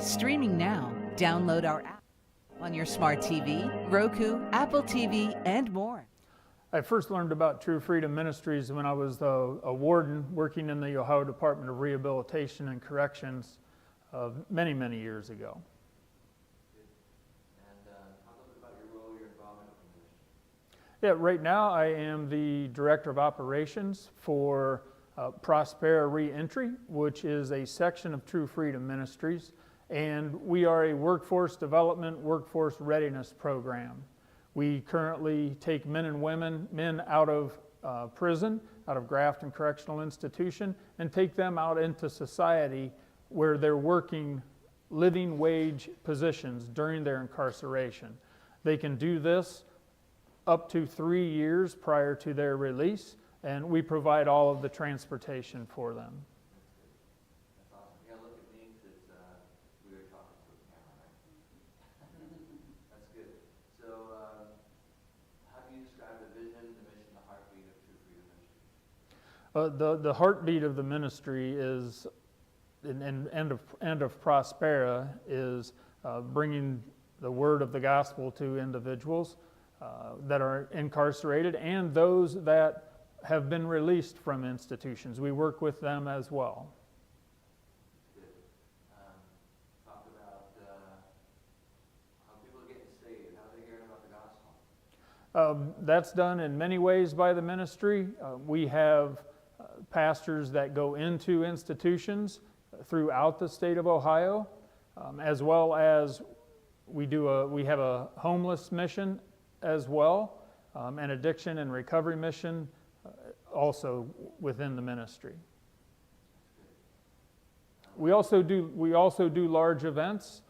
streaming now. Download our app on your smart TV, Roku, Apple TV, and more. I first learned about True Freedom Ministries when I was a warden working in the Ohio Department of Rehabilitation and Corrections many, many years ago. And talk a little bit about your role, your involvement with the ministry. Yeah, right now I am the Director of Operations for Prospera Reentry, which is a section of True Freedom Ministries, and we are a workforce development, workforce readiness program. We currently take men and women, men out of prison, out of Grafton Correctional Institution, and take them out into society where they're working living wage positions during their incarceration. They can do this up to 3 years prior to their release, and we provide all of the transportation for them. That's awesome. Yeah, look at me, because we were talking to the camera, right? That's good. So, how do you describe the vision, the mission, the heartbeat of True Freedom Ministry? The heartbeat of the ministry is, and of Prospera, is bringing the word of the gospel to individuals that are incarcerated and those that have been released from institutions. We work with them as well. Good. Talk about how people are getting saved, how they're hearing about the gospel. That's done in many ways by the ministry. We have pastors that go into institutions throughout the state of Ohio, as well as we have a homeless mission as well, an addiction and recovery mission also within the ministry. We also do large events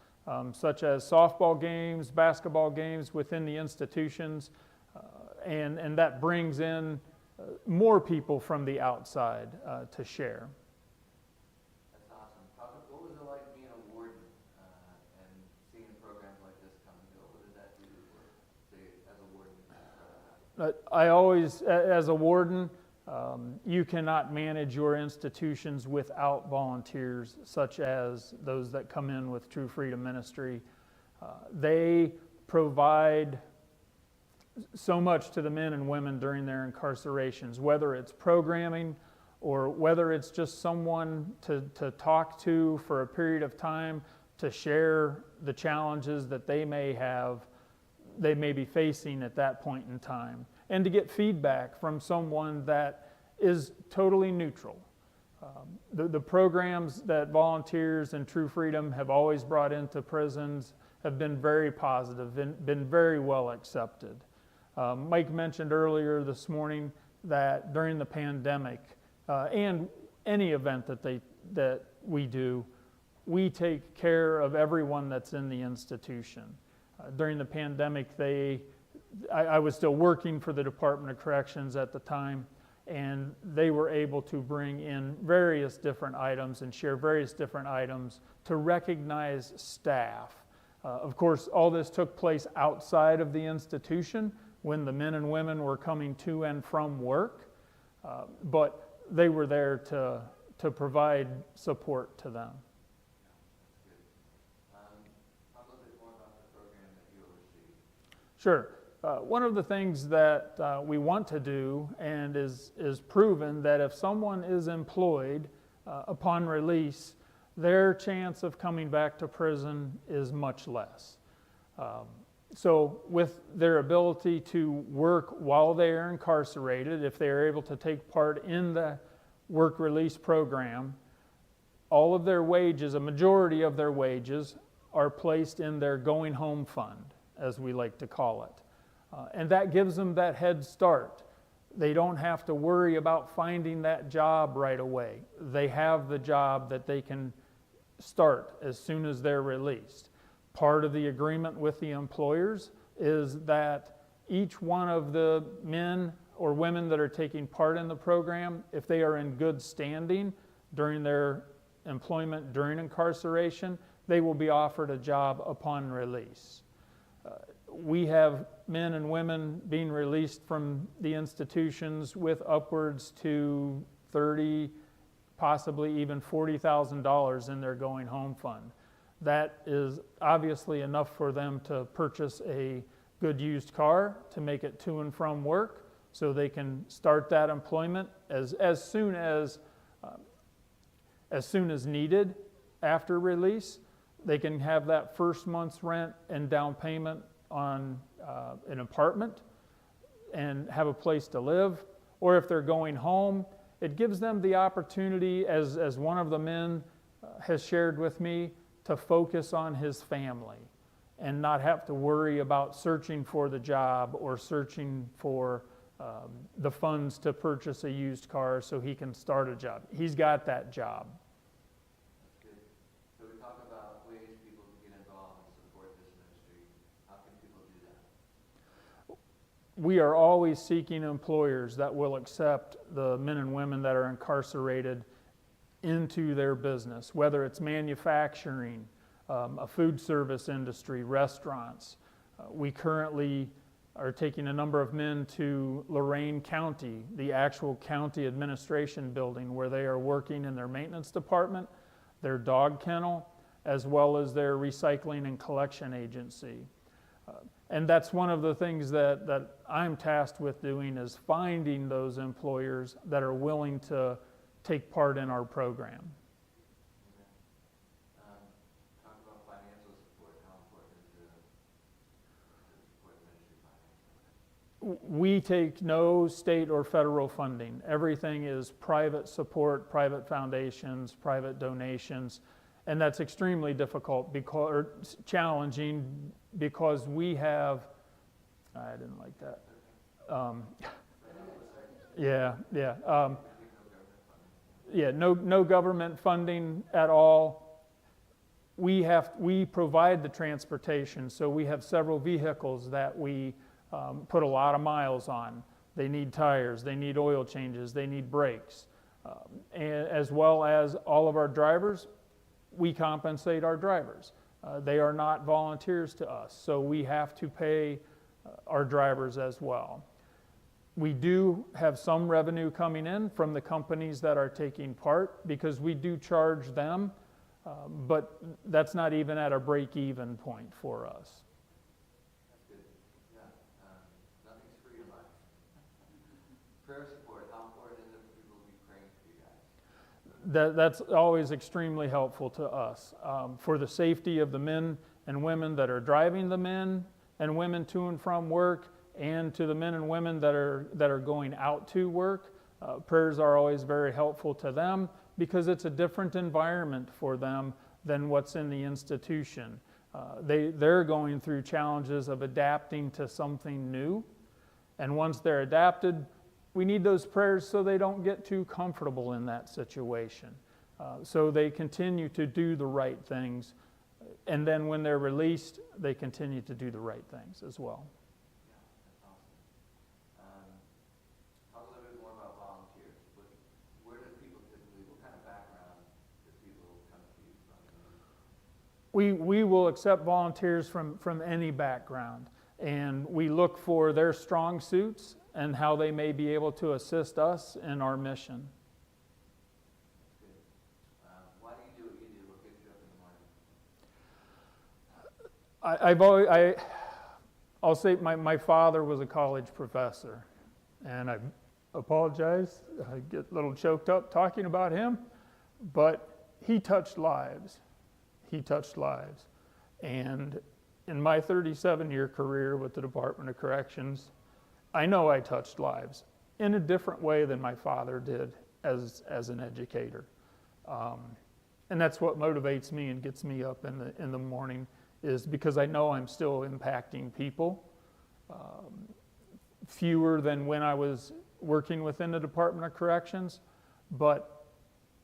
such as softball games, basketball games within the institutions, and that brings in more people from the outside to share. That's awesome. What was it like being a warden and seeing programs like this come and go? What did that do for, say, as a warden? I always, as a warden, you cannot manage your institutions without volunteers such as those that come in with True Freedom Ministry. They provide so much to the men and women during their incarcerations, whether it's programming or whether it's just someone to talk to for a period of time, to share the challenges that they may be facing at that point in time, and to get feedback from someone that is totally neutral. The programs that volunteers and True Freedom have always brought into prisons have been very positive and been very well accepted. Mike mentioned earlier this morning that during the pandemic and any event that we do, we take care of everyone that's in the institution. During the pandemic, I was still working for the Department of Corrections at the time, and they were able to bring in various different items and share various different items to recognize staff. Of course, all this took place outside of the institution when the men and women were coming to and from work, but they were there to provide support to them. Talk a little bit more about the program that you oversee. Sure. One of the things that we want to do, and is proven, that if someone is employed upon release, their chance of coming back to prison is much less. So with their ability to work while they are incarcerated, if they are able to take part in the work release program, all of their wages, a majority of their wages, are placed in their going home fund, as we like to call it. And that gives them that head start. They don't have to worry about finding that job right away. They have the job that they can start as soon as they're released. Part of the agreement with the employers is that each one of the men or women that are taking part in the program, if they are in good standing during their employment during incarceration, they will be offered a job upon release. We have men and women being released from the institutions with upwards to $30,000, possibly even $40,000 in their going home fund. that is obviously enough for them to purchase a good used car to make it to and from work, so they can start that employment as soon as needed after release. They can have that first month's rent and down payment on an apartment and have a place to live. Or if they're going home, it gives them the opportunity, as one of the men has shared with me, to focus on his family and not have to worry about searching for the job or searching for the funds to purchase a used car so he can start a job. He's got that job. That's good. So we talk about ways people can get involved and support this ministry. How can people do that? We are always seeking employers that will accept the men and women that are incarcerated into their business, whether it's manufacturing, a food service industry, restaurants. We currently are taking a number of men to Lorain County, the actual county administration building, where they are working in their maintenance department, their dog kennel, as well as their recycling and collection agency. And that's one of the things that I'm tasked with doing, is finding those employers that are willing to take part in our program. Talk about financial support. How important is it to support ministry financially? We take no state or federal funding. Everything is private support, private foundations, private donations, and that's extremely difficult or challenging, because we have, I didn't like that. No government funding at all. We provide the transportation, so we have several vehicles that we put a lot of miles on. They need tires, they need oil changes, they need brakes. And as well as all of our drivers, we compensate our drivers. They are not volunteers to us, so we have to pay our drivers as well. We do have some revenue coming in from the companies that are taking part, because we do charge them, but that's not even at a break-even point for us. That's good. Yeah. Nothing's free in life. Prayer support. How important is it for people to be praying for you guys? That's always extremely helpful to us, for the safety of the men and women that are driving the men and women to and from work, and to the men and women that are going out to work. Prayers are always very helpful to them, because it's a different environment for them than what's in the institution. They're going through challenges of adapting to something new, and once they're adapted, we need those prayers so they don't get too comfortable in that situation. So they continue to do the right things, and then when they're released, they continue to do the right things as well. We will accept volunteers from any background, and we look for their strong suits and how they may be able to assist us in our mission. Why do you do what you do? What gets you up in the morning? I'll say my father was a college professor, and I apologize, I get a little choked up talking about him, but he touched lives. He touched lives. And in my 37-year career with the Department of Corrections, I know I touched lives in a different way than my father did as an educator. And that's what motivates me and gets me up in the morning, is because I know I'm still impacting people. Fewer than when I was working within the Department of Corrections, but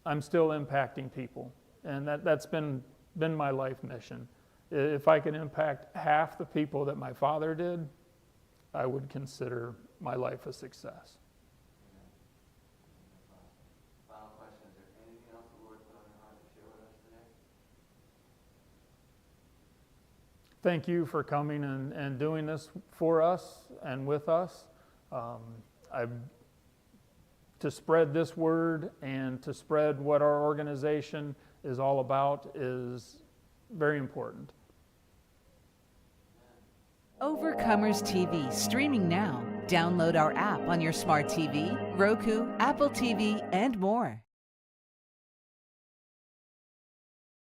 I'm still impacting people. And that's been my life mission. If I can impact half the people that my father did, I would consider my life a success. Final question, is there anything else the Lord put on your heart to share with us today? Thank you for coming and doing this for us and with us. To spread this word and to spread what our organization is all about is very important. Overcomers TV, streaming now. Download our app on your smart TV, Roku, Apple TV, and more.